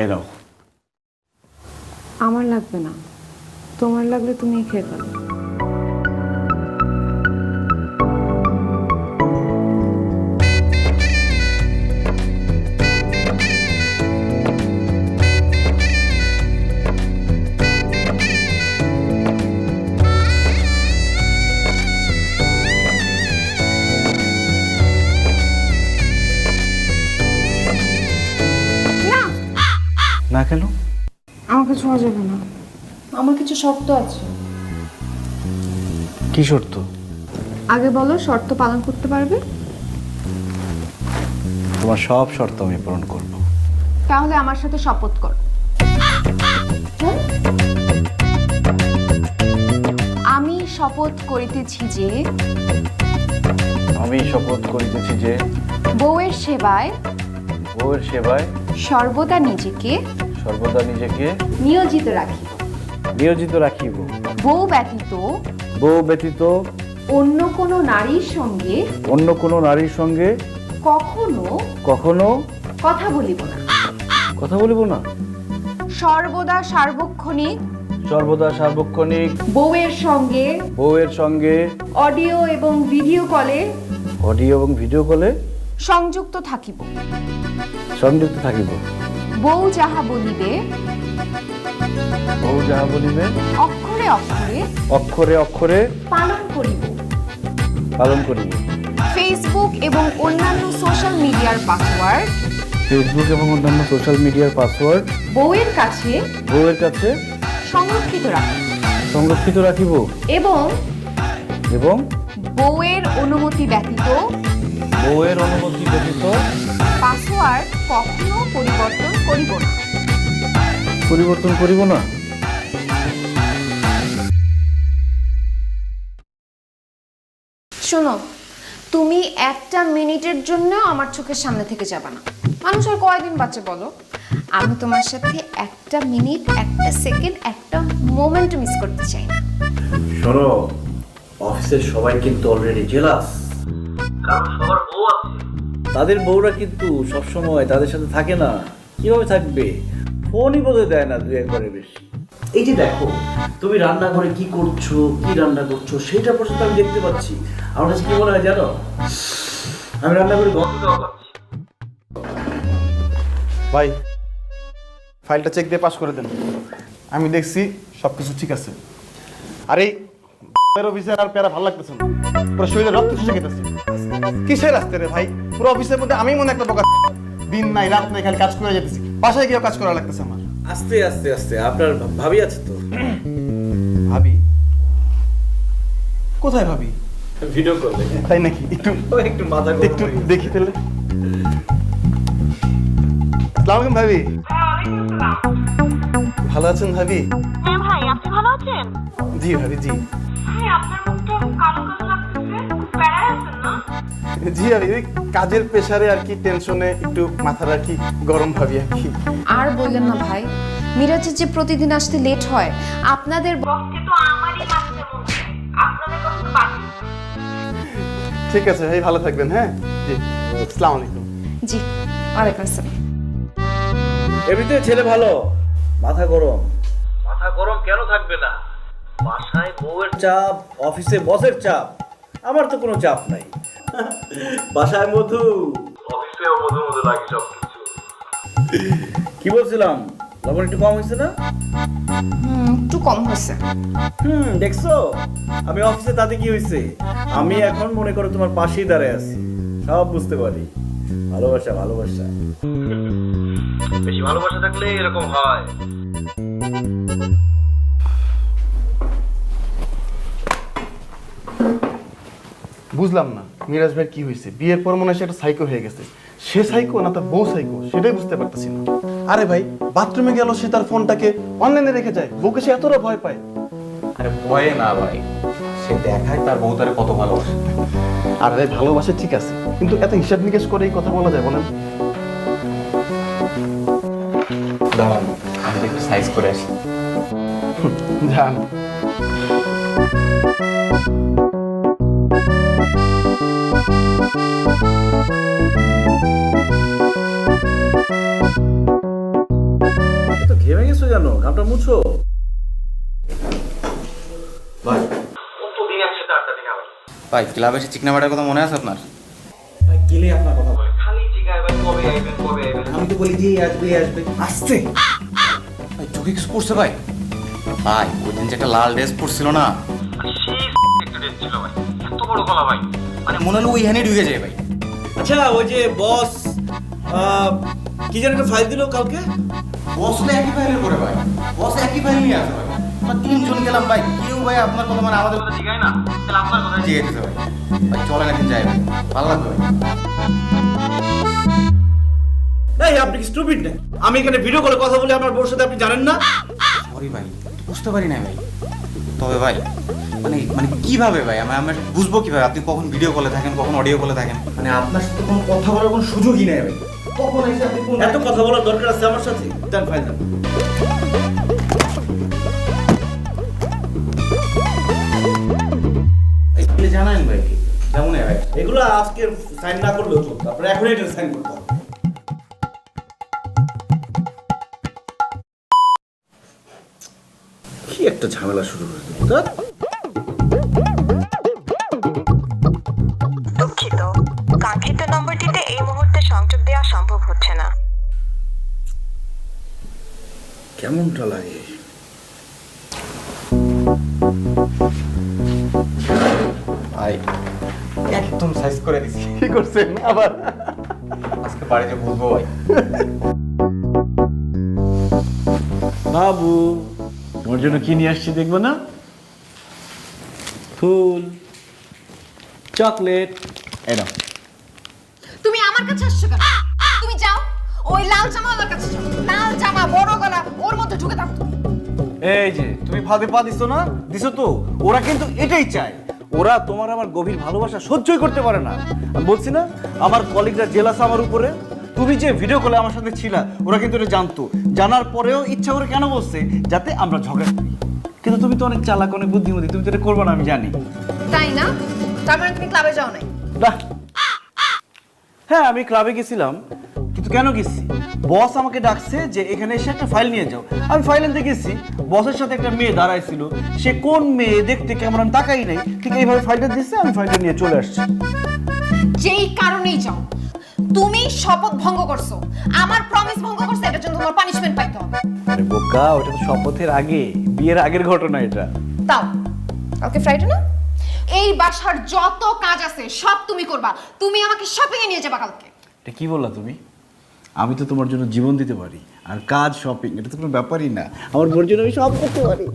এই নাও। আমার লাগবে না, তোমার লাগলে তুমি খেয়ে ফেলো। না কেন? আমাকে ছোঁয়া যাবে না, আমার কিছু শর্ত আছে। কি শর্ত? আগে বলো, শর্ত পালন করতে পারবে? তোমার সব শর্ত আমি পূরণ করব। তাহলে আমার সাথে শপথ কর। আমি শপথ করিতেছি যে বউয়ের সেবায় সর্বদা নিজেকে নিয়োজিত রাখিব। বউ ব্যতীত অন্য কোনো নারীর সঙ্গে কখনো কথা বলিব না। সর্বদা সার্বক্ষণিক বউয়ের সঙ্গে অডিও এবং ভিডিও কলে সংযুক্ত থাকিব। বউ যাহা বলিবে অক্ষরে পালন করিব। ফেসবুক এবং অন্যান্য সোশ্যাল মিডিয়ার পাসওয়ার্ড বউয়ের কাছে সংরক্ষিত রাখিব এবং বউয়ের অনুমতি ব্যতীত পাসওয়ার্ড কখনো পরিবর্তন করিব না। শোনো, তুমি একটা মিনিটের জন্য আমার চোখের সামনে থেকে যাবে না। মানুষ আর কয়দিন বাঁচে বলো? আমি তোমার সাথে একটা মিনিট, একটা সেকেন্ড, একটা মোমেন্ট মিস করতে চাই না। শোনো, অফিসের সবাই কিন্তু অলরেডি জেলাস, কারণ সবার বউ আছে। তাদের বউরা কিন্তু সবসময় তাদের সাথে থাকে না। কিভাবে থাকবে? ফোনই বলে দেয় না দুই একবারের বেশি। এই যে দেখো, তুমি রান্নাঘরে কি রান্না করছো সেটা পর্যন্ত আমি দেখতে পাচ্ছি। আমার কাছে কি মনে হয় জানো? আমি রান্নাঘরে গন্ধ দেওয়া পাচ্ছি। ভাই, ফাইলটা চেক দিয়ে পাস করে দেন। আমি দেখছি সবকিছু ঠিক আছে। আর এই অফিসের আর প্যারা ভালো লাগতেছে না, পুরো শরীরে রক্ত শুষে গেতেছে। কিসের আসতে রে ভাই? পুরো অফিসের মধ্যে আমি মনে একটা বোকা। দিন নাই রাত নাই খালি কাজ করে যেতেছি, বাসায় গিয়েও কাজ করা লাগতেছে আমার। আস্তে আস্তে আপনার ভাবি আছে তো? ভাবি? কোথায় ভাবি? ভিডিও কল দেখে। তাই নাকি? একটু মাথা একটু দেখি ফেলে। আসসালামু আলাইকুম ভাবি। ভালো আছেন ভাবি? হ্যাঁ ভাই, আপনি ভালো আছেন? জি ভাবি, জি। ভাই, আপনার মুখটা কালো কালো লাগতেছে, খুব প্যারায় আছেন না? জি ভাবি, কাজের প্রেসারে আর কি, টেনশনে একটু মাথার আর কি গরম ভাবি আর কি। আর বললেন না ভাই, মিরাজের যে প্রতিদিন আসতে লেট হয়, আপনাদের বসকে তো আমারই মাথাতে মন চায়, আপনাদের কথা তো বাকি। ঠিক আছে ভাই, ভালো থাকবেন। হ্যাঁ জি, আসসালামু আলাইকুম। জি, ওয়ালাইকুম আসসালাম। এমনিতে ছেলে ভালো, মাথা গরম কেন থাকবে না? বাসায় বউয়ের চাপ, অফিসে বসের চাপ, আমার তো কোনো চাপ নাই। বাসায় মধু, অফিসেও মধু লাগে সবকিছু। কি বলছিলাম, লবণ একটু কম হয়েছে না? একটু কম হয়েছে। দেখছো, আমি অফিসে তাতে কি হয়েছে? আমি এখন মনে করো তোমার পাশেই দাঁড়ায় আছি, সব বুঝতে পারি। ভালোবাসা বেশি ভালোবাসা থাকলে এরকম হয়। বুঝলাম না মিরাজ ভাই কি হয়েছে। বিয়ের পর মনে হয় একটা সাইকো হয়ে গেছে। সে সাইকো না তার বউ সাইকো, সেটাই বুঝতে পারতেছি না। আরে ভাই, বাথরুমে গেল সে তার ফোনটাকে অনলাইনে রেখে যায়, বউকে সে এতটা ভয় পায়। আরে ভয়ে না ভাই, সে দেখায় তার বউ তারে কত ভালোবাসে। আর ভাই ভালোবাসে ঠিক আছে, কিন্তু এত হিসাব নিকেশ করে এই কথা বলা যায় বলেন? দাঁড়ান, আমি একটু সাইজ করে আসি। যান। তো ঘেমে গেছো কেন? ঘামটা মুছো। ভাই ভাই ক্লাবে এসে চিকনা বাটার কথা মনে আছে আপনার? ভাই গেলে আপনার কথা বলে খালি জিগায় ভাই কবে আইবেন কবে আইবেন। আমি তো বলি যে আসবে আসবে আসছে। ভাই চোখে কিছু পড়ছে ভাই? ভাই ওই দিন যে একটা লাল ড্রেস পরছিল না, সেই একটা ড্রেস ছিল ভাই, এত বড় গলা ভাই, মানে মনে হলো ওইখানে ঢুকে যায় ভাই। আচ্ছা ওই যে বস কি যেন একটা ফাইল দিল কালকে? বস তো একই ফাইলের করে ভাই, বস একই ফাইল নিয়ে আসে ভাই। আমরা তিনজন গেলাম ভাই, কেউ ভাই আপনার কথা মানে আমাদের কথা জিগায় না, তাহলে আপনার কথা জিগাইতেছে ভাই। ভাই চলেন একদিন যাই ভাই, ভালো লাগবে ভাই। এই আপনি কি স্টুপিড না? আমি এখানে ভিডিও কলে কথা বলি আপনার বউর সাথে, আপনি জানেন না? সরি ভাই, বুঝতে পারি না ভাই। তবে ভাই মানে মানে কিভাবে ভাই আমরা বুঝবো কিভাবে আপনি কখন ভিডিও কলে থাকেন কখন অডিও কলে থাকেন? মানে আপনার সাথে কোনো কথা বলার কোনো সুযোগই নেই ভাই। কখন এসে আপনি কোন এত কথা বলার দরকার আছে আমার সাথে? দেন ফাইল দেন। এগুলো জানান ভাই কেমন ভাই? এগুলো আজকে সাইন না করলেও চলতো, আপনার এখনই এটা সাইন করতে হবে। কি একটা ঝামেলা শুরু হয়েছে। দুঃখিত, কাঙ্ক্ষিত নম্বরটিতে এই মুহূর্তে সংযোগ দেওয়া সম্ভব হচ্ছে না। কেমনটা লাগে? ভাই একদম সাইজ করে দিছি। কি করছেন আবার? আজকে বাড়িতে বুঝবো ভাই। বাবু তোমার জন্য কি নিয়ে আসছি দেখবো না? ফুল, চকলেট। এই নাও। তুমি আমার কাছে আসছো কেন? তুমি যাও ওই লাল জামাওয়ালার কাছে যাও। লাল জামা বড় গলা ওর মধ্যে ঢুকে থাকো তুমি। এই যে তুমি ফাঁদে পা দিছো না? দিছো তো। ওরা কিন্তু এটাই চায়। ওরা তোমার আমার গভীর ভালোবাসা সহ্যই করতে পারে না। আমি বলছি না আমার কলিগরা জেলাস আমার উপরে। তুমি যে ভিডিও কলে আমার সাথে ছিলা ওরা কিন্তু এটা জানতো, জানার পরেও ইচ্ছা করে কেন বলছে? যাতে আমরা ঝগড়া করি। কিন্তু তুমি তো অনেক চালাক অনেক বুদ্ধিমতী, তুমি তো এটা করবে না আমি জানি। তাই না? তার মানে তুমি ক্লাবে যাও নাই? বাহ, হ্যাঁ আমি ক্লাবে গেছিলাম, কিন্তু কেন গেছি? বস আমাকে ডাকছে যে এখানে এসে একটা ফাইল নিয়ে যাও। আমি ফাইল আনতে গেছি, বসের সাথে একটা মেয়ে দাঁড়াইছিল। সে কোন মেয়ে দেখতে কেমন আমি তাকাই নাই, ঠিক এইভাবে ফাইলটা দিচ্ছে, আমি ফাইলটা নিয়ে চলে আসছি। যেই কারণেই যাও, তুমি শপথ ভঙ্গ করছো, আমার প্রমিস ভঙ্গ করছো, এটার জন্য তোমার পানিশমেন্ট পাইতে হবে। আরে বোকা, ওটা তো শপথের আগে, বিয়ের আগের ঘটনা এটা। তাও কালকে ফ্রাইডে না? এই বাসার যত কাজ আছে সব তুমি করবা। তুমি আমাকে শপিং এ নিয়ে যাবা কালকে। এটা কি বললা তুমি? আমি তো তোমার জন্য জীবন দিতে পারি, আর কাজ শপিং এটা তো কোনো ব্যাপারই না। আমার বোর জন্য আমি সব করতে পারি।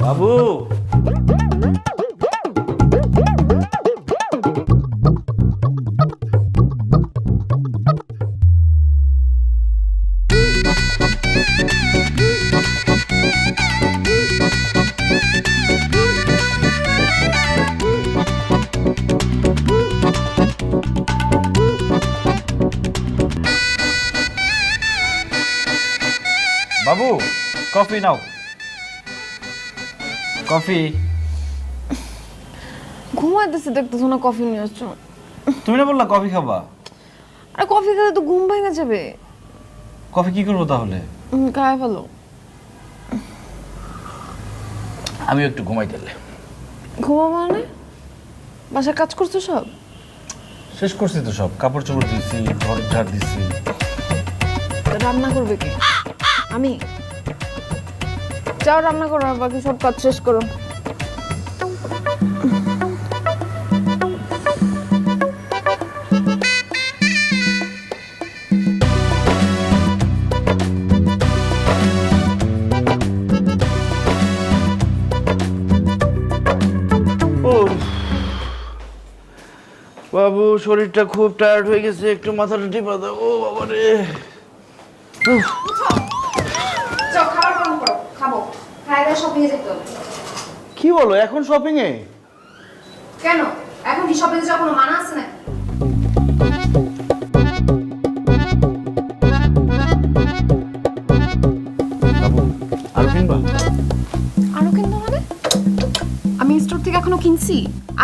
বাবু বাবু কফি নাও, কফি। ঘুমাইতেছে দেখতেছো না, কফি নিয়ে আসছো। তুমি না বললা কফি খাবা? আরে কফি খেলে তো ঘুম ভেঙে যাবে। কফি কি করবো তাহলে? খায় ফেলো। আমি একটু ঘুমাই দিলে। ঘুমা মানে? বাসায় কাজ করছো সব? শেষ করছি তো সব, কাপড় চোপড় দিচ্ছি, ঘর ঝাড় দিচ্ছি। রান্না করবে কি? আমি? যাও রান্না করো, আর বাকি সব কাজ শেষ করো। বাবু শরীরটা খুব টায়ার্ড হয়ে গেছে, একটু মাথাটা টিপা দাও। ও বাবা রে। যাও খাবার গরম করো, খাবো। খাইলে শপিং এ যেতে হবে। কি বলো এখন শপিং এ? কেন? এখন কি শপিং এ যাওয়ার কোনো মানা আছে নাকি?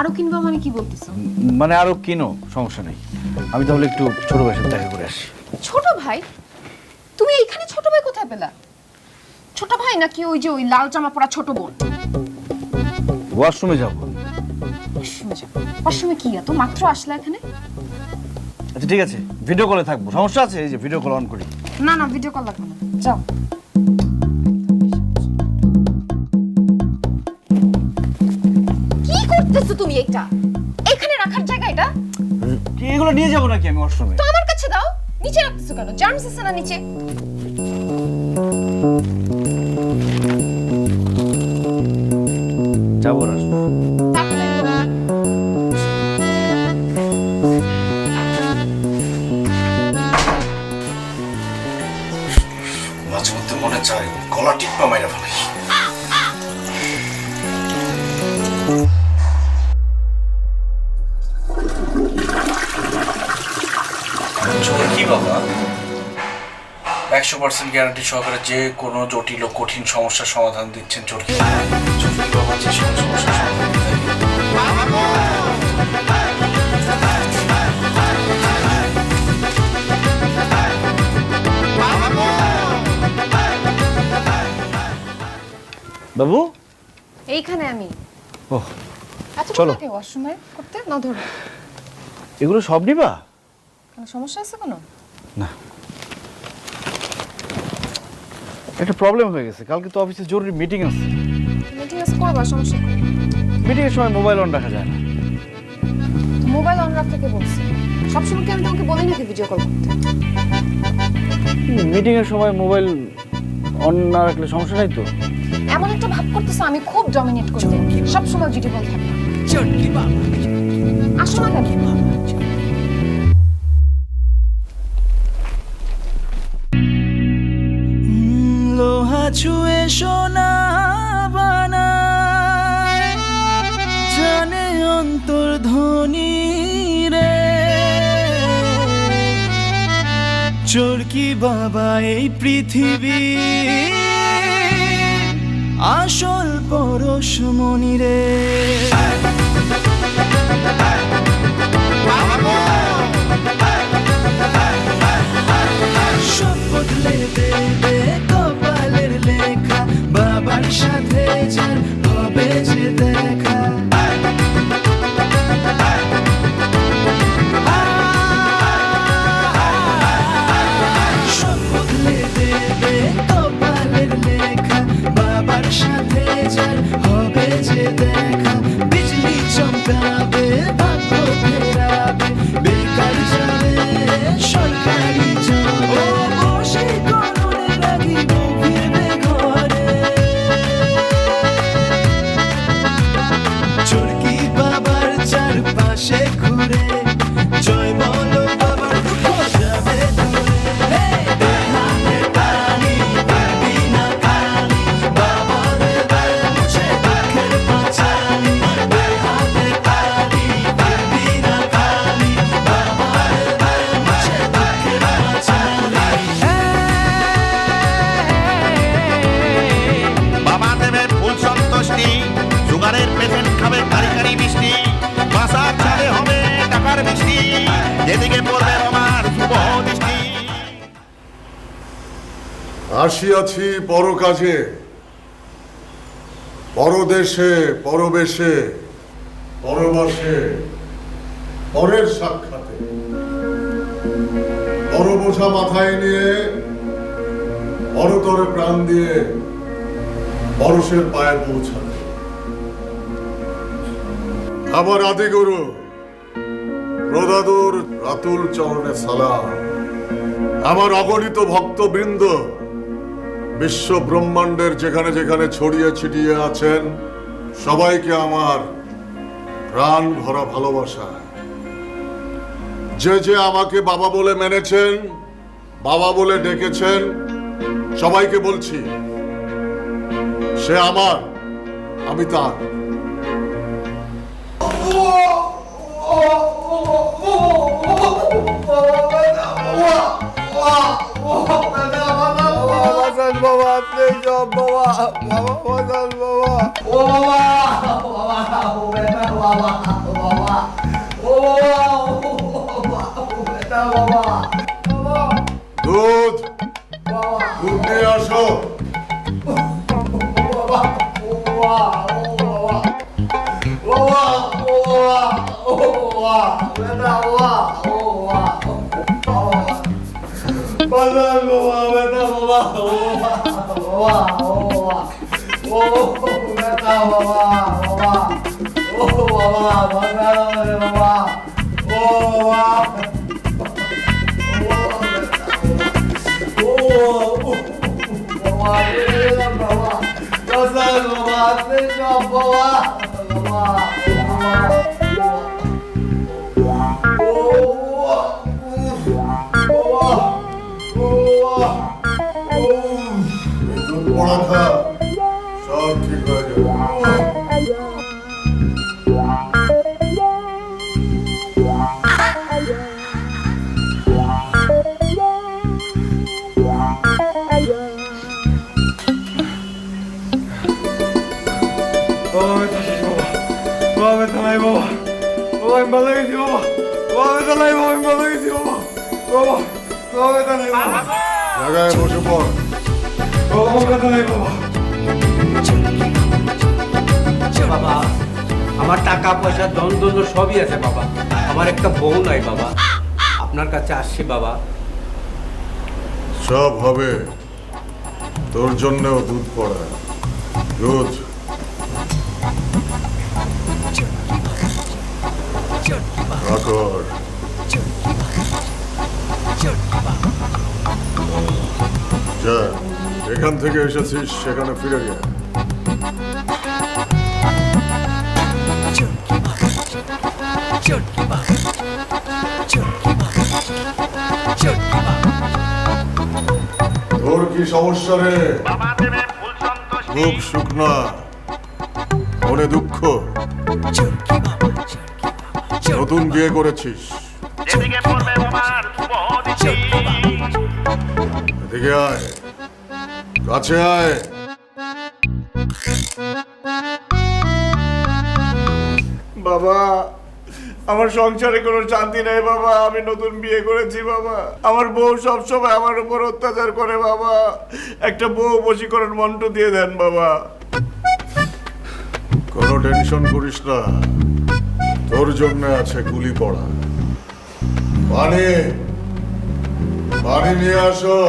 আরো কিনবা মানে কি বলতেছো? মানে আরো কিনো, সমস্যা নেই। আমি তাহলে একটু ছোট ভাইয়ের সাথে দেখা করে আসি। ছোট ভাই? তুমি এইখানে ছোট ভাই কোথায় পেলা? ছোট ভাই নাকি ওই যে ওই লাল জামা পরা ছোট বোন? ওয়াশরুমে যাবো। ওয়াশরুমে যাও? ওয়াশরুমে কি এত মাত্র আসলা এখানে? আচ্ছা ঠিক আছে, ভিডিও কলে থাকবো, সমস্যা আছে? এই যে ভিডিও কল অন করি। না না, ভিডিও কল লাগবে না, যাও। কি করতেছো তুমি? এটা এখানে রাখার জায়গা এটা? কি এগুলো নিয়ে যাবো নাকি আমি ওয়াশরুমে? তো আমার কাছে দাও। নিচে রাখতেছো কেন? জার্মস আছে না নিচে? যাবো না। তাহলে মাঝে মধ্যে মনে চায় গলা টিপ্পা মাইরা ফেলাই। কি বাবা, 100% গ্যারান্টি সহকারে যে কোনো জটিল ও কঠিন সমস্যার সমাধান দিচ্ছেন চরকি বাবা। যে কোনো সমস্যার সমাধান দিতে বাবু, এইখানে আমি। ওহ আচ্ছা চলো। চলো ওয়াশরুমে করতে না ধরো। এগুলো সব নিবা? কোনো সমস্যা আছে কোনো? না, একটা প্রবলেম হয়ে গেছে। কালকে তো অফিসে জরুরি মিটিং আছে। মিটিং আছে, করবা, সমস্যা কি? মিটিং এর সময় মোবাইল অন রাখা যায় না। মোবাইল অন রাখতে কে বলছে? সবসময় কি আমি তোমাকে বলি নাকি ভিডিও কল করতে? মিটিং এর সময় মোবাইল অন না রাখলে সমস্যা নাই তো? এমন একটা ভাব করতেছো আমি খুব ডমিনেট করি, সবসময় ভিডিও কল থাকবে। আসো না কেন? লোহা ছুঁয়ে সোনা বানায়, জানে অন্তর্ধ্বনি রে। চরকি বাবা এই পৃথিবী আসল পরশমণি রে। সব বদলে দেবে কপালের লেখা, বাবার সাথে যার হবে যে দেখা। সব বদলে দেবে কপালের লেখা, বাবার সাথে যার হবে যে দেখা। বিজলি চমকাবে, ভাগ্য ফেরাবে, বেকার যাবে সরকারি জব। ও বসে করুণে রাগিব ফিরবে ঘরে। চরকি বাবার চারপাশে ঘুরে, জয় বলো বাবার দুঃখ যাবে দূরে। হে, দেহাতে টানি, পারবি না খালি, বাবার এবার মুছে দুঃখের পাঁচালি। দেহাতে টানি, পারবি না খালি, বাবার এবার মুছে দুঃখের পাঁচালি। বাবা দেবে ফুল সন্তুষ্টি, সুগারের পেশেন্ট খাবে কারি কারি মিষ্টি, মাসার চালে হবে টাকার মিষ্টি, যেদিকে পড়বে আমার শুভ দৃষ্টি। আসিয়াছি পর কাজে, পরদেশে পরবেশে, পরবাসে পরের সাক্ষাতে, বড় বোঝা মাথায় নিয়ে, বড়তরে প্রাণ দিয়ে পরশের পায়ে পৌঁছাতে। আমার আদিগুরু প্রদাদুর রাতুল চরণে সালাম। আমার অগণিত ভক্তবৃন্দ বিশ্ব ব্রহ্মাণ্ডের যেখানে যেখানে ছড়িয়ে ছিটিয়ে আছেন, সবাইকে আমার প্রাণ ভরা ভালোবাসা। যে যে আমাকে বাবা বলে মেনেছেন, বাবা বলে ডেকেছেন, সবাইকে বলছি সে আমার, আমি তার। বাবা দুধ দুধ নিয়ে আসো। দুধ পড়া খা, সব ঠিক হয়ে যাবে। জায়গায় বসে পড়। বাবা আমার টাকা পয়সা ধন দৌলত সবই আছে বাবা, আমার একটা বউ নাই বাবা, আপনার কাছে আসছি বাবা। সব হবে, তোর জন্যও দুধ পড়া। দুধ রাখর। যা, এখান থেকে এসেছিস সেখানে ফিরে গে। তোর কি সমস্যা রে? মুখ শুকনা, মনে দুঃখ। নতুন বিয়ে করেছিস, এদিকে আয়, কাছে আয়। বাবা, আমার সংসারে কোনো শান্তি নাই বাবা। আমি নতুন বিয়ে করেছি বাবা। আমার বউ সবসময় আমার উপর অত্যাচার করে বাবা। একটা বউ বশীকরণ মন্ত্র দিয়ে দেন বাবা। কোনো টেনশন করিস না, তোর জন্য আছে গুলি পড়া। পানি পানি নিয়ে আসো।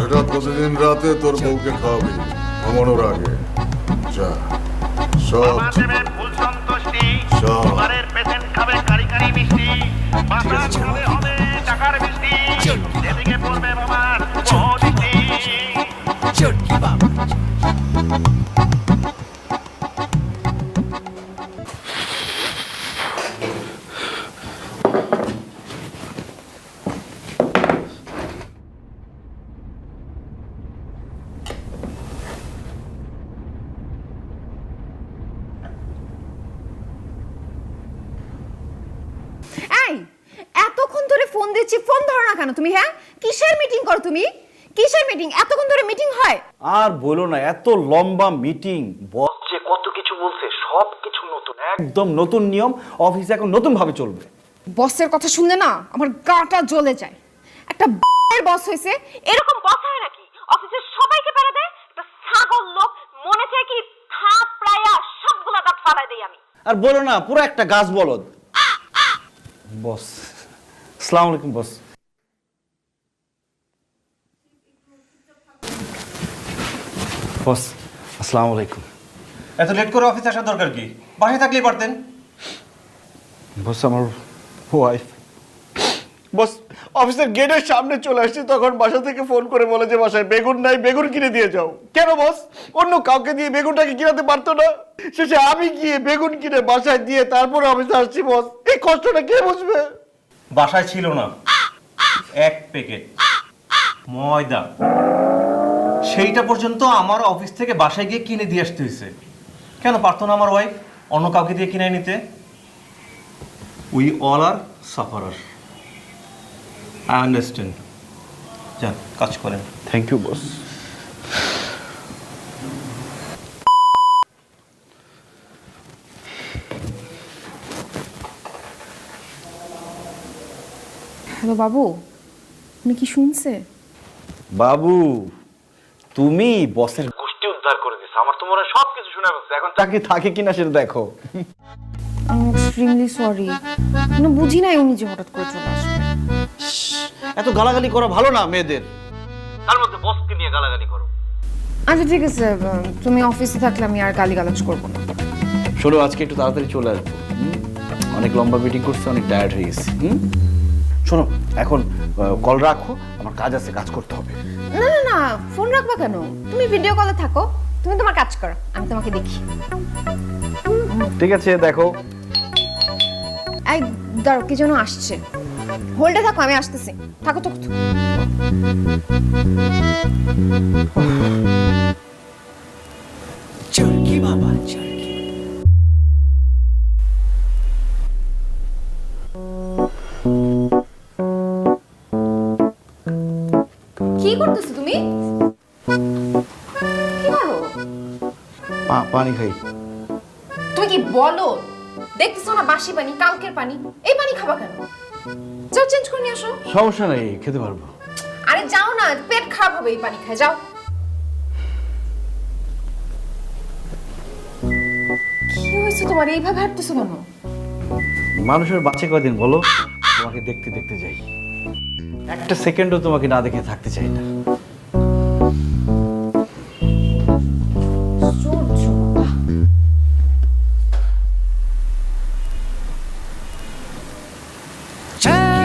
এটা প্রতিদিন রাতে তোর বউকে খাওয়াবি ঘুমানোর আগে। যা, সব ঠিক হবে। সব এই এতক্ষণ ধরে ফোন দিচ্ছি, ফোন ধরো না কেন তুমি? হ্যাঁ, কিসের মিটিং করো তুমি? কিসের মিটিং? এতক্ষণ ধরে মিটিং হয়? আর বলো না, এত লম্বা মিটিং, বস যে কত কিছু বলছে, সব কিছু নতুন, একদম নতুন নিয়ম। অফিসে এখন নতুন ভাবে চলবে। বসের কথা শুনলে না আমার গাটা জ্বলে যায়। একটা বস হয়েছে, এরকম বস হয় নাকি? অফিসের সবাইকে পেরে দেয়। একটা ছাগল লোক, মনে চায় কি থাপ প্রায় সবগুলা দাঁত ফালাই দেই আমি। আর বলো না, পুরো একটা গাছ বলদ। বস, আসসালামু আলাইকুম বস। বস আসসালামু আলাইকুম। এত লেট করে অফিসে আসার দরকার কি? বাসায় থাকলেই পারতেন। বস আমার ওয়াইফ। বস অফিসের গেটের সামনে চলে আসছি, তখন বাসা থেকে ফোন করে বলে যে বাসায় বেগুন নাই, বেগুন কিনে দিয়ে যাও। কেন বস? অন্য কাউকে দিয়ে বেগুনটাকে কিনাতে পারতো না? শেষে আমি গিয়ে বেগুন কিনে বাসায় দিয়ে তারপরে অফিসে আসছি বস। এই কষ্টটা কে বুঝবে? বাসায় ছিল না 1 প্যাকেট ময়দা, সেইটা পর্যন্ত আমার অফিস থেকে বাসায় গিয়ে কিনে দিয়ে আসতে হয়েছে। কেন পারতো না আমার ওয়াইফ অন্য কাউকে দিয়ে কিনে নিতে? We all are sufferer, I understand. যান কাজ করেন। Thank you boss. হ্যালো বাবু, তুমি কি শুনছে? বাবু তুমি বসের গোষ্ঠী উদ্ধার করে দিছো, আমার তো মনে হয় সব কিছু শোনা গেছে। এখন চাকরি থাকে কিনা সেটা দেখো। আমি এক্সট্রিমলি সরি, মানে বুঝি নাই উনি যে হঠাৎ করে চলে আসবে। এত গালাগালি করা ভালো না মেয়েদের, তার মধ্যে বসকে নিয়ে গালাগালি করো। আচ্ছা ঠিক আছে, তুমি অফিসে থাকলে আমি আর গালিগালাজ করবো না। শোনো আজকে একটু তাড়াতাড়ি চলে আসবো। অনেক লম্বা মিটিং করছে, অনেক টায়ার্ড হয়ে গেছি। শোনো এখন কল রাখো, আমার কাজ আছে, কাজ করতে হবে। না না না, ফোন রাখবা কেন? তুমি ভিডিও কলে থাকো, তুমি তোমার কাজ করো, আমি তোমাকে দেখি। ঠিক আছে দেখো। এই দাঁড়ো, কি যেন আসছে। হোল্ডে থাকো, আমি আসতেছি। থাকো থাকো থাকো। চরকি বাবা চরকি। কি করতেছো তুমি? কি করো? পানি খাই। তুমি কি বলো? দেখতেছো না বাসি পানি, কালকের পানি, এই পানি খাবা কেন? যাও চেঞ্জ করে নিয়ে আসো। সমস্যা নেই, খেতে পারবো। আরে যাও না, পেট খারাপ হবে এই পানি খায়, যাও। কি হয়েছে তোমার, এইভাবে হাঁটতেছো কেন? মানুষের বাঁচে কয়দিন বলো? তোমাকে দেখতে দেখতে যাই, একটা সেকেন্ডও তোমাকে না দেখে থাকতে চাই না। চরকি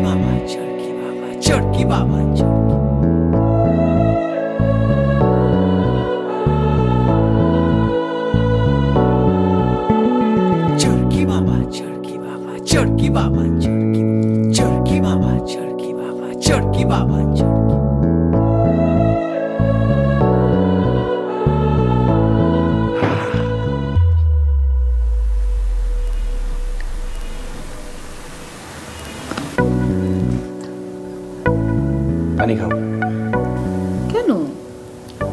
বাবা চরকি বাবা চরকি বাবা চরকি বাবা চরকি বাবা চরকি বাবা চরকি বাবা চরকি বাবা চরকি বাবা চরকি। পানি খাও। কেন?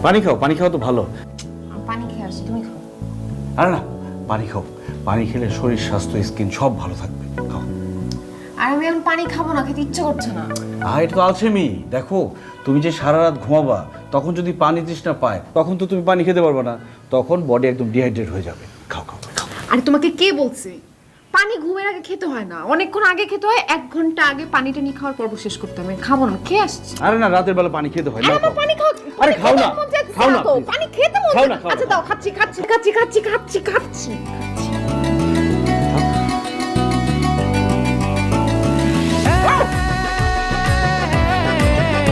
পানি খাও, পানি খাও তো ভালো। পানি খেয়ে আসি, তুমি খাও। আরে না, পানি খাও। পানি খেলে শরীর, স্বাস্থ্য, স্কিন সব ভালো থাকবে। খাও। আর আমি এখন পানি খাবো না, খেতে ইচ্ছে করছে না। এটা তো আলসেমি। দেখো তুমি যে সারা রাত ঘুমাবা, তখন যদি পানি তৃষ্ণা পায়, তখন তো তুমি পানি খেতে পারবে না, তখন বডি একদম ডিহাইড্রেট হয়ে যাবে। খাও খাও খাও। আরে তোমাকে কে বলছে পানি ঘুমের আগে খেতে হয় না? অনেকক্ষণ আগে খেতে হয়, 1 ঘন্টা আগে পানিটা নিয়ে খাওয়ার পর্ব শেষ করতে হবে। খাবো না, খেয়ে আসছি। আরে না, রাতের বেলা পানি খেতে হয় না। আরে পানি খাও। আরে খাও না, খাও না, পানি খেতে মন খাও চায় না, না। খাও আচ্ছা না। দাও, খাচ্ছি খাচ্ছি খাচ্ছি খাচ্ছি খাচ্ছি খাচ্ছি।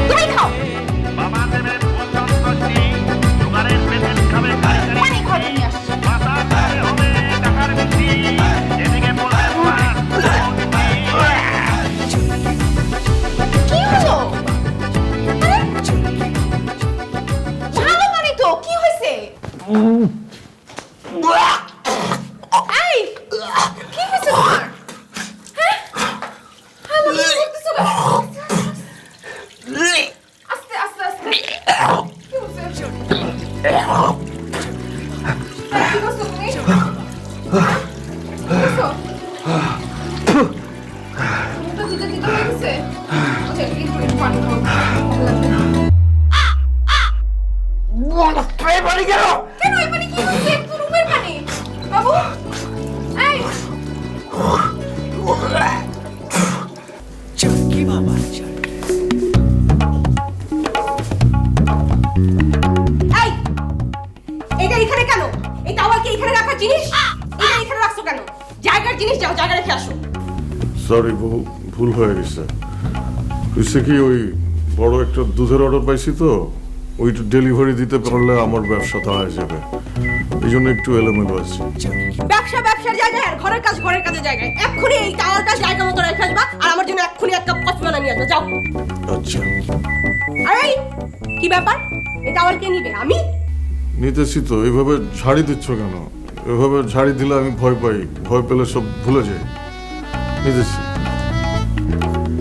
তুমি খাও। বাবা দেবেন ফুল সন্তুষ্টি, সুগারের পেশেন্ট খাবে পাইকারি পানি খাও, নিয়ে আসছি। মাথা ধরে হবে টাকার মিষ্টি, যেদিকে পড়বে তোমার কি হলো? আরে, ভালো পানি তো, কি হয়েছে? এই, কি হয়েছে তোমার? হ্যাঁ? ভালো করে করতেছো কেন? আস্তে আস্তে আস্তে। কি হয়েছে? কি করছো তুমি? কি করছো? মুখটা দিতে দিতে হয়ে গেছে? আচ্ছা, একটু পানি খাও। ভালো লাগবে। কেন এই পানি কি হয়েছে? একটু রুমের পানি। বাবু, এই, চরকি বাবা চরকি। জিনিস যাও জায়গা রেখে আসো। সরি বউ, ভুল হয়ে গেছে। হয়েছে কি, ওই বড় একটা দুধের অর্ডার পাইছি তো, ওইটা ডেলিভারি দিতে পারলে আমার ব্যবসা দাঁড়ায় যাবে, এই জন্য একটু এলোমেলো আছে। ব্যবসার জায়গায় আর ঘরের কাজের জায়গায়। এক্ষুনি এই টাওয়ালটা জায়গা মতো রেখে আসবা আর আমার জন্য এক্ষুনি এক কাপ কফি বানিয়ে নিয়ে আসবা, যাও। আচ্ছা, আরে কি ব্যাপার, এই টাওয়াল কে নিবে? আমি নিতেছি তো। এইভাবে ঝাড়ি দিচ্ছ কেন? এভাবে ঝাড়ি দিলে আমি ভয় পাই, ভয় পেলে সব ভুলে যাই। নিতেছি।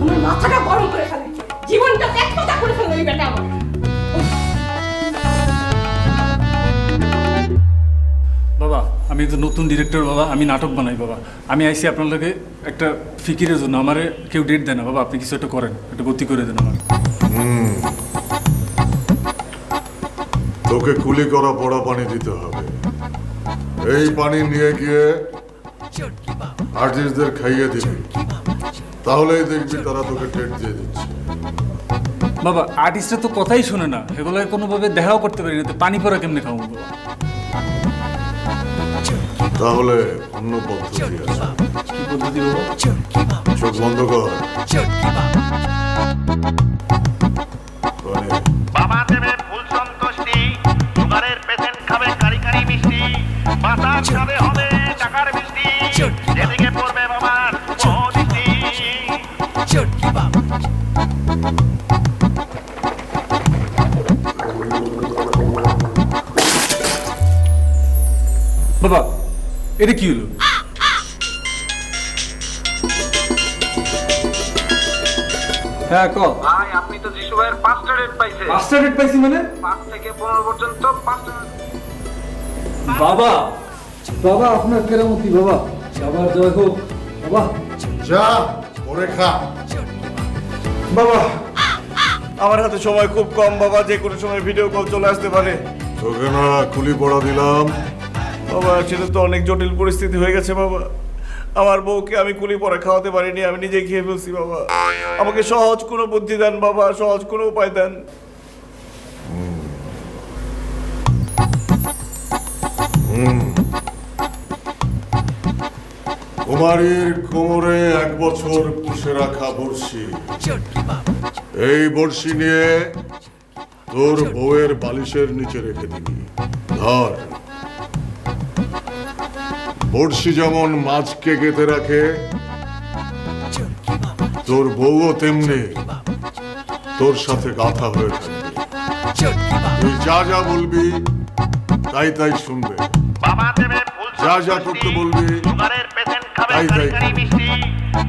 আমার মাথাটা গরম করে ফেলে, জীবনটা এক কথা করে ফেলে এই বেটা আমার। বাবা আমি তো নতুন ডিরেক্টর বাবা, আমি নাটক বানাই বাবা। আমি আইসি আপনার লগে একটা ফিকিরের জন্য। আমারে কেউ ডেট দেয় না বাবা, আপনি কিছু একটা করেন, একটা গতি করে দেন আমার। তোকে কুলি করা পড়া পানি দিতে হবে। এই পানি নিয়ে গিয়ে আর্টিস্টদের খাইয়ে দিবি, তাহলেই দেখবি তারা তোকে ডেট দিয়ে দিচ্ছে। বাবা আর্টিস্টরা তো কথাই শোনে না, এগুলো কোনোভাবে দেখাও করতে পারি না, তো পানি পড়া কেমনে খাবো বাবা? তাহলে অন্য পদ্ধতি আছে। কি পদ্ধতি বাবা? চোখ বন্ধ কর। বাবা দেবে ফুল সন্তুষ্টি, সুগারের পেশেন্ট খাবে কারি কারি মিষ্টি, মাথার ছাদে হবে টাকার মিষ্টি, যেদিকে পড়বে বাবার শুভ দৃষ্টি। বাবা এটা কি হলো? হ্যাঁ ক ভাই আপনি তো যিশু ভাইয়ের 5টা ডেট পাইছে। 5টা ডেট পাইছি মানে? 5 থেকে 15 পর্যন্ত 5টা। বাবা বাবা আপনার কেরামতি বাবা, বাবার জয় হোক বাবা। যা পরে খা। বাবা আমার হাতে সময় খুব কম বাবা, যে কোনো সময় ভিডিও কল চলে আসতে পারে। তোকে না কুলি পড়া দিলাম? বাবা সেটা তো অনেক জটিল পরিস্থিতি হয়ে গেছে বাবা। আমার বউকে আমি কুলি পরে খাওয়াতে পারিনি, আমি নিজে খেয়ে ফেলছি বাবা। আমাকে সহজ কোনো বুদ্ধি দেন বাবা, সহজ কোনো উপায় দেন। কুমারীর কোমরে 1 বছর পুষে রাখা বড়শি, এই বড়শি নিয়ে তোর বউয়ের বালিশের নিচে রেখে দিবি। ধর, বড়শি যেমন মাছকে গেঁথে রাখে, তোর বউও তেমনি তোর সাথে গাঁথা হয়ে থাকবে। তুই যা যা বলবি তাই তাই শুনবে, বাবা দেবে ফুল যা যা করতে বলবি সুগারের পেশেন্ট খাবে তাই কারি তাই কারি করবে। মিষ্টি,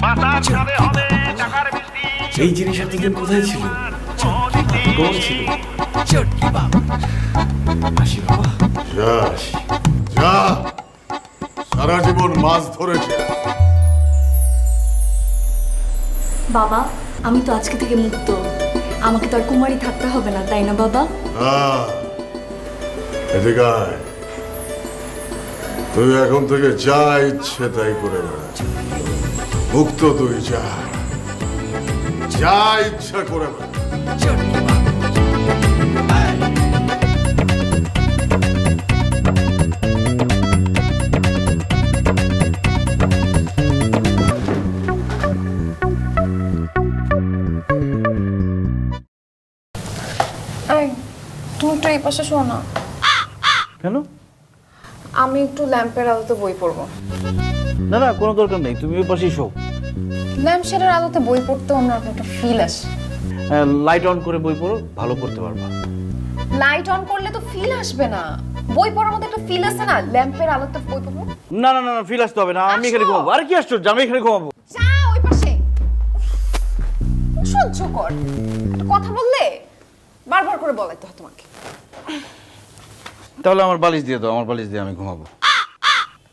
মাথার ছাদে হবে টাকার মিষ্টি, এই জিনিস এতদিন কোথায় ছিল? কোন ছিল? আসি বাবা। যা যা, সারা জীবন মাছ ধরেছে। বাবা আমি তো আজকে থেকে মুক্ত, আমাকে তো আর কুমারী থাকতে হবে না, তাই না বাবা? এদিকে আয়। তুই এখন থেকে যা ইচ্ছে তাই করে বেড়া, মুক্ত তুই। যা যা ইচ্ছা করে বেড়া। তুমি একটু এই পাশে শোনো না। কেন? আমি একটু ল্যাম্পের আলোতে বই পড়বো। না না, কোনো দরকার নেই, তুমি ওই পাশেই শো। ল্যাম্প শেডের আলোতে বই পড়তে অন্যরকম একটা ফিল আসে। লাইট অন করে বই পড়ো, ভালো পড়তে পারবা। লাইট অন করলে তো ফিল আসবে না, বই পড়ার মধ্যে একটা ফিল আসে না। ল্যাম্পের আলোতে বই পড়বো। না না না, ফিল আসতে হবে না, আমি এখানে ঘুমাবো। আর কি আশ্চর্য, আমি এখানে ঘুমাবো। যা ওই পাশে, সহ্য কর। একটু কথা বললে বারবার করে বলাইতে হয় তোমাকে। তাহলে আমার বালিশ দিয়ে দাও, আমার বালিশ দিয়ে আমি ঘুমাবো।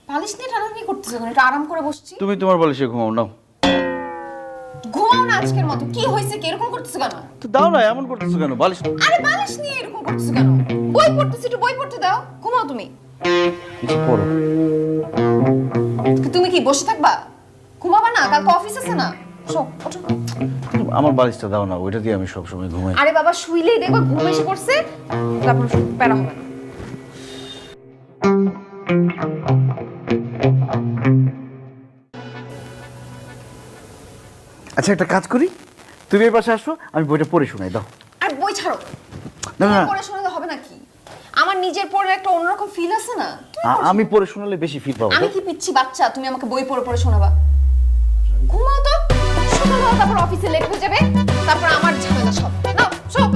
বালিশ নিয়ে টানাটানি করতেছো কেন? একটু আরাম করে বসছি। তুমি তোমার বালিশে ঘুমাও, নাও। ঘুমাও না আজকের মতো। কি হয়েছে, কি এরকম করতেছো কেন? তো দাও না, এমন করতেছো কেন? বালিশ। আরে বালিশ নিয়ে এরকম করতেছো কেন? বই পড়তেছি, একটু বই পড়তে দাও। ঘুমাও তুমি। কিছু পড়ো। তুমি কি বসে থাকবা? ঘুমাবা না? কালকে অফিস আছে না? শো, ওঠো। আমার বালিশটা দাও না, ওইটা দিয়ে আমি সবসময় ঘুমাই। আরে বাবা, শুইলেই দেখবা ঘুম এসে পড়ছে, তারপর প্যারা হবে না। আচ্ছা একটা কাজ করি, তুমি এই পাশে আসো, আমি বইটা পড়ে শোনাই দাও। আর বই ছাড়ো, না না পড়ে শোনালে হবে নাকি? আমার নিজের পড়ে একটা অন্যরকম ফিল আছে না। আমি পড়ে শোনালে বেশি ফিল পাবো। আমি কি পিচ্ছি বাচ্চা তুমি আমাকে বই পড়ে পড়ে শোনাবা? ঘুমাও তো, সকালবেলা তারপর অফিসে লেট হয়ে যাবে, তারপর আমার ঝামেলা সব। নাও সব।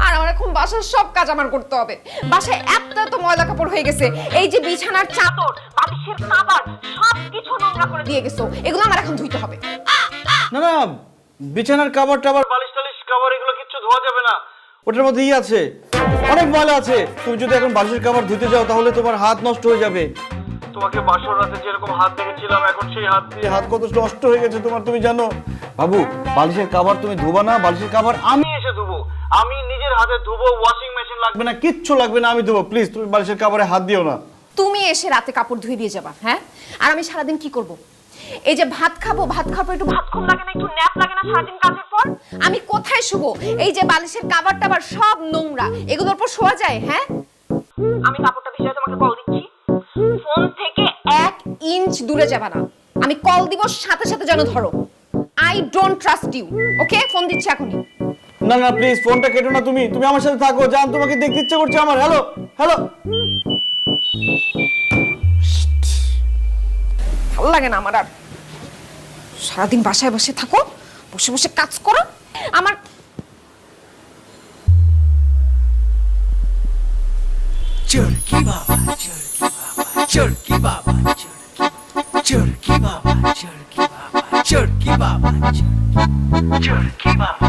আর আমার এখন বাসার সব কাজ আমার করতে হবে। বাসায় এত ময়লা কাপড় হয়ে গেছে, এই যে বিছানার চাদর, বালিশের কভার সবকিছু নোংরা করে দিয়ে গেছো, এগুলো আমার এখন ধুইতে হবে। না না, বিছানার কাভার টাভার বালিশ টালিশ কাভার এগুলো কিচ্ছু ধোয়া যাবে না, ওটার মধ্যে আছে, অনেক ময়লা আছে। তুমি যদি এখন বালিশের কাভার ধুতে যাও তাহলে তোমার হাত নষ্ট হয়ে যাবে। তোমাকে বাসর রাতে যেরকম হাত দেখেছিলাম, এখন সেই হাত দিয়ে হাত কত নষ্ট হয়ে গেছে তোমার, তুমি জানো? বাবু, বালিশের কাভার তুমি ধোবা না, বালিশের কাভার আমি এসে ধুবো, আমি নিজের হাতে ধুবো, ওয়াশিং মেশিন লাগবে না, কিচ্ছু লাগবে না, আমি ধুবো। প্লিজ তুমি বালিশের কাভারে হাত দিও না। তুমি এসে রাতে কাপড় ধুয়ে দিয়ে যাবা, হ্যাঁ? আর আমি সারাদিন কি করব? এই যে ভাত খাবো একটু ভাত কম লাগে না, একটু ন্যাপ লাগে না সারাদিন কাজের পর? আমি কোথায় শুবো? এই যে বালিশের কাভার টাভার সব নোংরা, এগুলোর উপর শোয়া যায়? হ্যাঁ, আমি কাপড়টা ভিজিয়ে তোমাকে কল দিচ্ছি, ফোন থেকে 1 ইঞ্চ দূরে যাবা না। আমি কল দিব সাথে সাথে যেন ধরো। I don't trust you, okay? Phone দিচ্ছি এখনই। না না প্লিজ ফোনটা কেটো না, তুমি তুমি আমার সাথে থাকো, জান তোমাকে দেখতে ইচ্ছে করছে আমার। হ্যালো হ্যালো, ভালো লাগে না আমার আর, সারাদিন বাসায় বসে থাকো, বসে বসে কাজ করো। আমার चुरकी बाबा चुरकी बाबा चुरकी बाबा चुरकी बाबा चुरकी बाबा चुरकी बाबा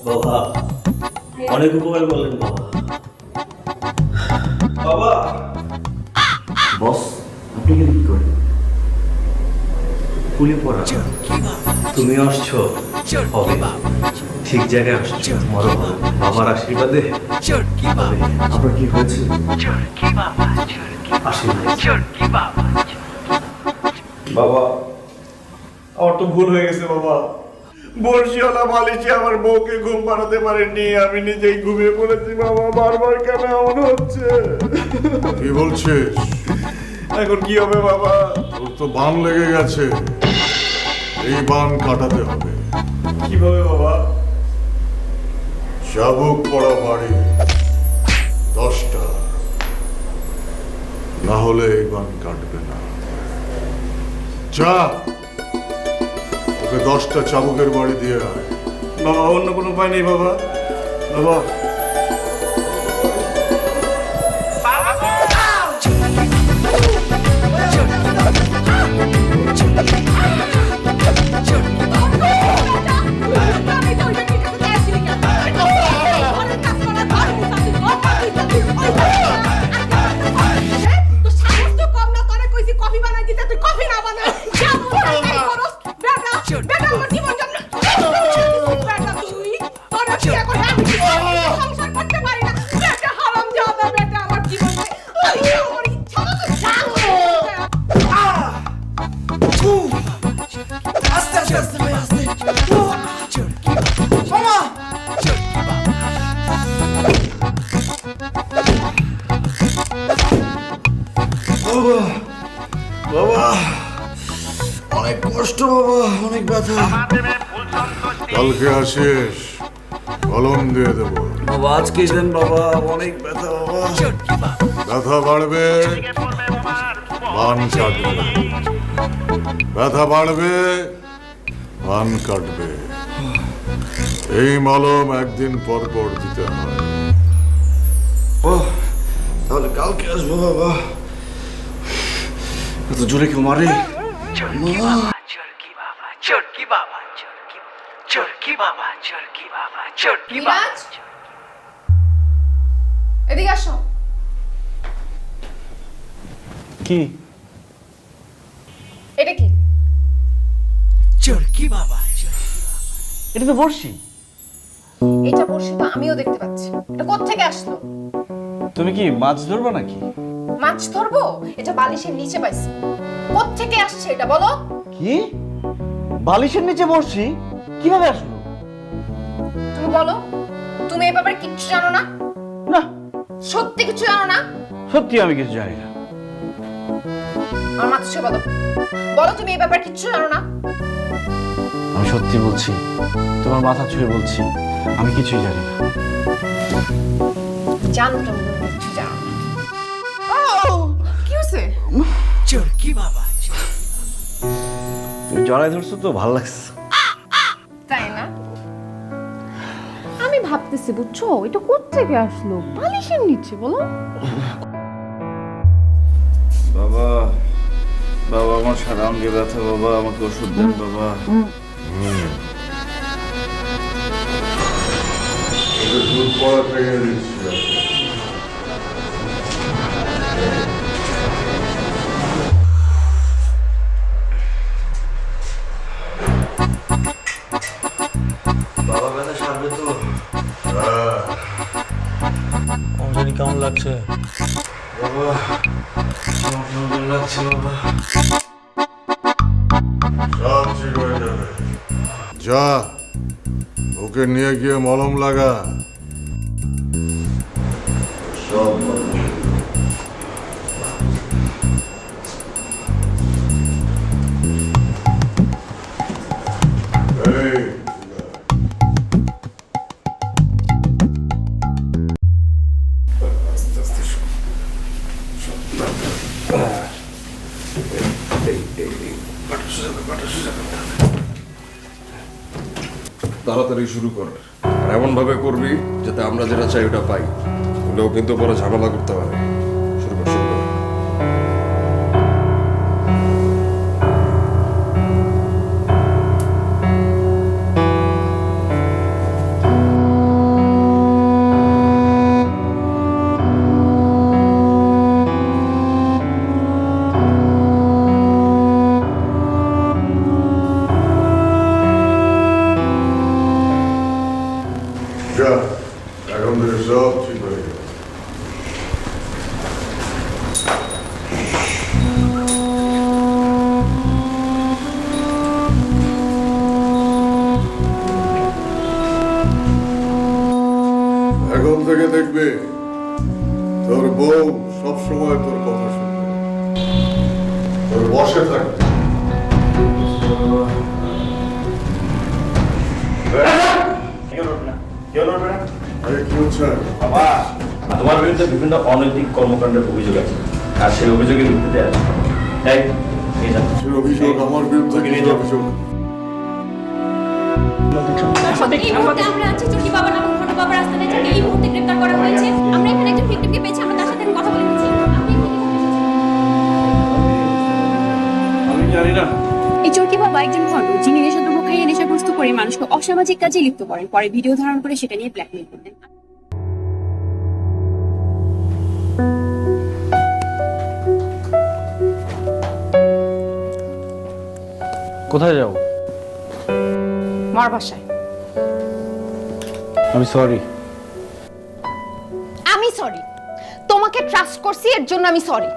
বাবা অনেক উপকার করলেন বাবা। বাবা বস, আপনি কি করেন? কুলি পড়া, তুমি আসছো হবে, ঠিক জায়গায় আসছো, তোমারও বাবার আশীর্বাদে। আপনার কি হয়েছে? বাবা আমার তো ভুল হয়ে গেছে বাবা, বর্ষিওয়ালা বালিশে আমার বউকে ঘুম পাড়াতে পারেননি, আমি নিজেই ঘুমিয়ে পড়েছি বাবা, বারবার কেন এমন হচ্ছে? কি বলছিস? এখন কি হবে বাবা? তোর তো বান লেগে গেছে, এই বান কাটাতে হবে। কিভাবে বাবা? চাবুক পড়া বাড়ি 10টা, না হলে এই বান কাটবে না। যা, ওকে 10টা চাবুকের বাড়ি দিয়ে আয়। বাবা অন্য কোনো উপায় নেই বাবা? বাবা কফি বানাই দিতে, তুই কফি না বানা, বেটা আমার জীবন জন্য বেটা, তুই তোর বিয়ে করে আমি সংসার করতে পারি না, বেটা হারামজাদা, বেটা আমার জীবন আমার ইচ্ছা মতো আস্তে আস্তে আস্তে ভাই আস্তে মামা বাবা বাবা অনেক কষ্ট বাবা, অনেক ব্যথা। কালকে আসিস, কলম দিয়ে দেব। বাবা আজকে দেন বাবা, অনেক ব্যথা বাবা। ব্যথা বাড়বে, বান কাটবে, ব্যথা বাড়বে, বান কাটবে। এই মলম একদিন পর পর দিতে হয়। ও তাহলে কালকে আসবো বাবা। এত জোরে কেউ মারে? चुरकी बाबा चुरकी बाबा चुरकी बाबा चुरकी बाबा चुरकी बाबा चुरकी बाबा। মিরাজ, এদিকে আসো। কি এটা কি? चुरकी बाबा এটা তো বর্ষি। এটা বসে তো আমিও দেখতে পাচ্ছি, এটা কোত্থেকে আসলো? তুমি কি মাছ ধরবা নাকি? মাছ ধরবো? এটা বালিশের নিচে পাইছি। কোত্থেকে আসছে এটা বলো? কি বালিশের নিচে বসছি কিভাবে আসলো? তুমি বলো, তুমি এই ব্যাপারে কিচ্ছু জানো না? না, সত্যি কিছু জানো না? সত্যি আমি কিছু জানি না। আমার মাথা ছুঁয়ে বলো, বলো তুমি এই ব্যাপারে কিচ্ছু জানো না? আমি সত্যি বলছি, তোমার মাথা ছুঁয়ে বলছি, আমি কিছুই জানি না। জানো তুমি কিছু জানো না। কি হয়েছে? চরকি বাবা তুমি জড়াই ধরছো তো ভালো লাগছে। তাই না? আমি ভাবতেছি বুঝছো এটা কোত্থেকে আসলো বালিশের নিচে বলো? বাবা, বাবা আমার সারা অঙ্গে ব্যথা, বাবা আমাকে ওষুধ দেন বাবা। দুধ পড়া থেকে দিচ্ছি। বাবা ব্যথা সারবে তো? জানি কেমন লাগছে বাবা কেমন লাগছে বাবা? সব ঠিক হয়ে যাবে। যা ওকে নিয়ে গিয়ে মলম লাগা। সব এই তাড়াতাড়ি শুরু কর, আর এমন ভাবে করবি যাতে আমরা যেটা চাই ওটা পাই। ওগুলোও কিন্তু পরে ঝামেলা করতে পারে। শুরু কর, শুরু কর। যা, এখন থেকে সব ঠিক হয়ে গেল। এখন থেকে দেখবে তোর বউ সবসময় তোর কথা শুনবে, তোর বসে থাকবে। আরে কি হচ্ছে? তোমার বিরুদ্ধে বিভিন্ন অনৈতিক কর্মকাণ্ডের অভিযোগ আছে, আর সেই অভিযোগের ভিত্তিতে আছে তাই নিয়ে যান। সে অভিযোগ আমার বিরুদ্ধে কিছু অভিযোগ। এই মুহূর্তে আমরা আছি চরকি বাবা নামক ঘটনা বাবার আস্তানে, যাকে এই মুহূর্তে গ্রেফতার করা হয়েছে। আমরা এখানে একজন ভিকটিমকে পেয়েছি, আমরা তার সাথে কথা বলে নিচ্ছি। আমি জানি না। এই চরকি বাবা একজন ভণ্ড, যিনি নেশাদ্রব্য খাইয়ে নেশাগ্রস্ত করে মানুষকে অসামাজিক কাজে লিপ্ত করেন, পরে ভিডিও ধারণ করে সেটা নিয়ে ব্ল্যাকমেইল করতেন। কোথায় যাও? মার বাসায়। আমি সরি। আমি সরি, তোমাকে ট্রাস্ট করছি এর জন্য আমি সরি।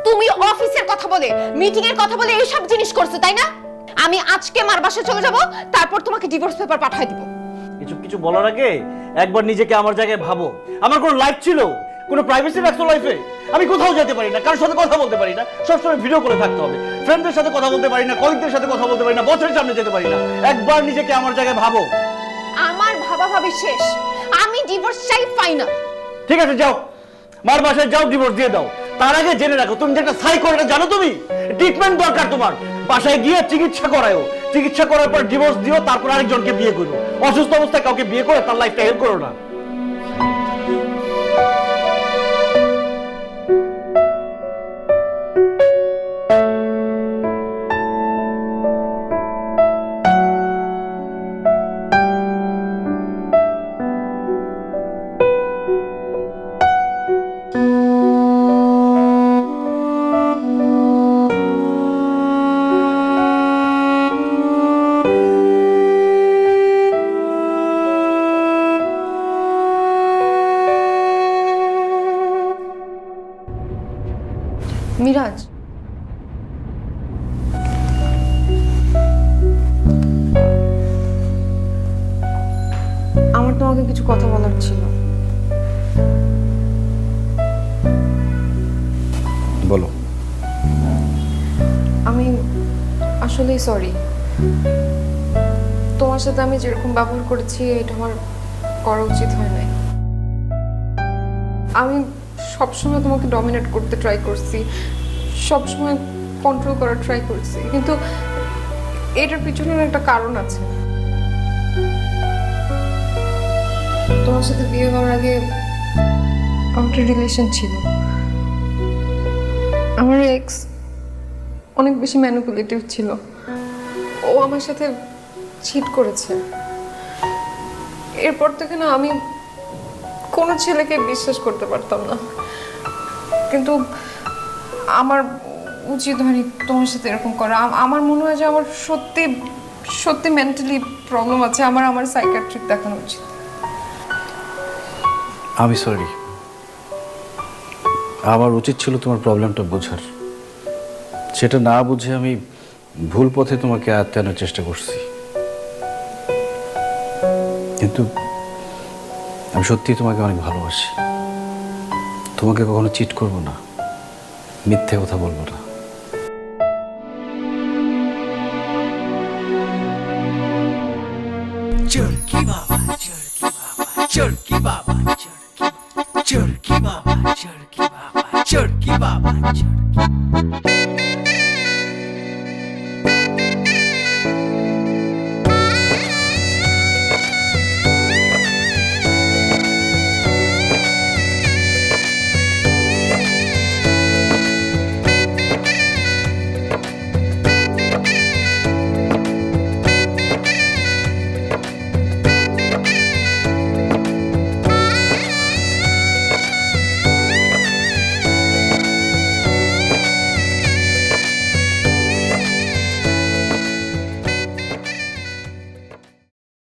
তুমি অফিসের কথা বলে, মিটিং এর কথা বলে এইসব জিনিস করছো তাই না? আমি আজকে মার বাসায় চলে যাব, তারপর তোমাকে ডিভোর্স পেপার পাঠিয়ে দিব। কিছু বলার আগে একবার নিজেকে আমার জায়গায় ভাবো। আমার কোনো লাইফ ছিল, কোনো প্রাইভেসি রাখছো লাইফে? আমি কোথাও যেতে পারি না, কারোর সাথে কথা বলতে পারি না, সবসময় ভিডিও করে থাকতে হবে। ফ্রেন্ডদের সাথে কথা বলতে পারি না, কলিগদের সাথে কথা বলতে পারি না, বসের সামনে যেতে পারি না। একবার নিজেকে আমার জায়গায় ভাবো। আমার ভাবাভাবি শেষ, আমি ডিভোর্স চাই ফাইনাল। ঠিক আছে যাও, মার বাসায় যাও, ডিভোর্স দিয়ে দাও। তার আগে জেনে রাখো, তুমি যে একটা সাইকো, এটা জানো তুমি? ট্রিটমেন্ট দরকার তোমার। বাসায় গিয়ে চিকিৎসা করায়ও, চিকিৎসা করার পর ডিভোর্স দিও, তারপর আরেকজনকে বিয়ে করো। অসুস্থ অবস্থায় কাউকে বিয়ে করে তার লাইফটা হেল্প করো না। মিরাজ, তোমাকে কিছু কথা বলার ছিল। বলো। আমি আসলেই সরি। তোমার সাথে আমি যেরকম ব্যবহার করেছি এটা আমার করা উচিত হয় নাই। আমি সবসময় তোমাকে ডমিনেট করতে ট্রাই করছি, সবসময় কন্ট্রোল করার ট্রাই করছি, কিন্তু এটার পিছনে একটা কারণ আছে। তোমার সাথে বিয়ে হওয়ার আগে আমার একটা রিলেশন ছিল। আমার এক্স অনেক বেশি ম্যানিপুলেটিভ ছিল। ও আমার সাথে চিট করেছে। এরপর থেকে না আমি কোনো ছেলেকে বিশ্বাস করতে পারতাম না, কিন্তু আমার উচিত হয়নি তোমার সাথে এরকম করা। আমার মনে হয় যে আমার সত্যি সত্যি মেন্টালি প্রবলেম আছে। আমার সাইকিয়াট্রিক দেখানো উচিত। আমি সরি, আমার উচিত ছিল তোমার প্রবলেমটা বোঝার। সেটা না বুঝে আমি ভুল পথে তোমাকে আয়ত্তে আনার চেষ্টা করছি। কিন্তু আমি সত্যিই তোমাকে অনেক ভালোবাসি। তোমাকে কখনো চিট করব না, মিথ্যে কথা বলবো না। चुरकी बाबा चुरकी बाबा चुरकी बाबा चुरकी बाबा चुरकी बाबा चुरकी बाबा चुरकी बाबा चुरकी